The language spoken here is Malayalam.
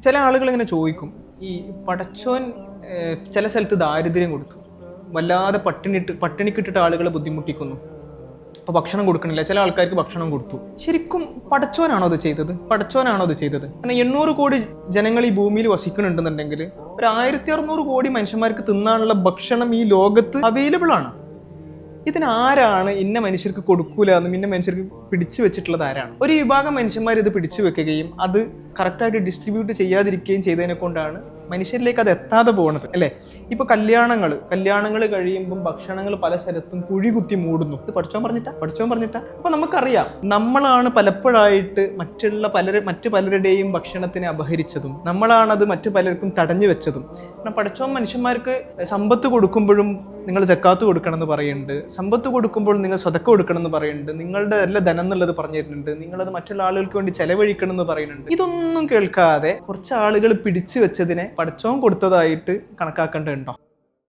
ചില ആളുകൾ ഇങ്ങനെ ചോദിക്കും, ഈ പടച്ചോൻ ചില സ്ഥലത്ത് ദാരിദ്ര്യം കൊടുത്തു, വല്ലാതെ പട്ടിണിക്കിട്ടിട്ട് ആളുകളെ ബുദ്ധിമുട്ടിക്കുന്നു, അപ്പോൾ ഭക്ഷണം കൊടുക്കണില്ല, ചില ആൾക്കാർക്ക് ഭക്ഷണം കൊടുത്തു. ശരിക്കും പടച്ചോനാണോ അത് ചെയ്തത്? പടച്ചോനാണോ അത് ചെയ്തത്? കാരണം 800 കോടി ജനങ്ങൾ ഈ ഭൂമിയിൽ വസിക്കുന്നുണ്ടെന്നുണ്ടെങ്കിൽ ഒരു 1600 കോടി മനുഷ്യന്മാർക്ക് തിന്നാനുള്ള ഭക്ഷണം ഈ ലോകത്ത് അവൈലബിൾ ആണ്. ഇതിനാരാണ് ഇന്ന മനുഷ്യർക്ക് കൊടുക്കൂല എന്നും ഇന്ന മനുഷ്യർക്ക് പിടിച്ചു വെച്ചിട്ടുള്ളത് ആരാണ്? ഒരു വിഭാഗം മനുഷ്യന്മാർ ഇത് പിടിച്ചു വെക്കുകയും അത് കറക്റ്റായിട്ട് ഡിസ്ട്രിബ്യൂട്ട് ചെയ്യാതിരിക്കുകയും ചെയ്തതിനെ കൊണ്ടാണ് മനുഷ്യരിലേക്ക് അത് എത്താതെ പോകുന്നത്, അല്ലേ? ഇപ്പൊ കല്യാണങ്ങൾ കഴിയുമ്പം ഭക്ഷണങ്ങൾ പല സ്ഥലത്തും കുഴി കുത്തി മൂടുന്നു. ഇത് പഠിച്ചോൻ പറഞ്ഞിട്ടാ. അപ്പൊ നമുക്കറിയാം, നമ്മളാണ് പലപ്പോഴായിട്ട് മറ്റു പലരുടെയും ഭക്ഷണത്തിനെ അപഹരിച്ചതും, നമ്മളാണത് മറ്റു പലർക്കും തടഞ്ഞു വെച്ചതും. കാരണം പഠിച്ചോൻ മനുഷ്യന്മാർക്ക് സമ്പത്ത് കൊടുക്കുമ്പോഴും നിങ്ങൾ സക്കാത്ത് കൊടുക്കണം എന്ന് പറയുന്നുണ്ട്, സമ്പത്ത് കൊടുക്കുമ്പോൾ നിങ്ങൾ സ്വതക്ക കൊടുക്കണം എന്ന് പറയുന്നുണ്ട്, നിങ്ങളുടെ എല്ലാ ധനം എന്നുള്ളത് പറഞ്ഞു തരുന്നുണ്ട്, നിങ്ങളത് മറ്റുള്ള ആളുകൾക്ക് വേണ്ടി ചെലവഴിക്കണം എന്ന് പറയുന്നുണ്ട്. ഇതൊന്നും കേൾക്കാതെ കുറച്ച് ആളുകൾ പിടിച്ചു വെച്ചതിനെ പടച്ചോൻ കൊടുത്തതായിട്ട് കണക്കാക്കേണ്ടതുണ്ടോ?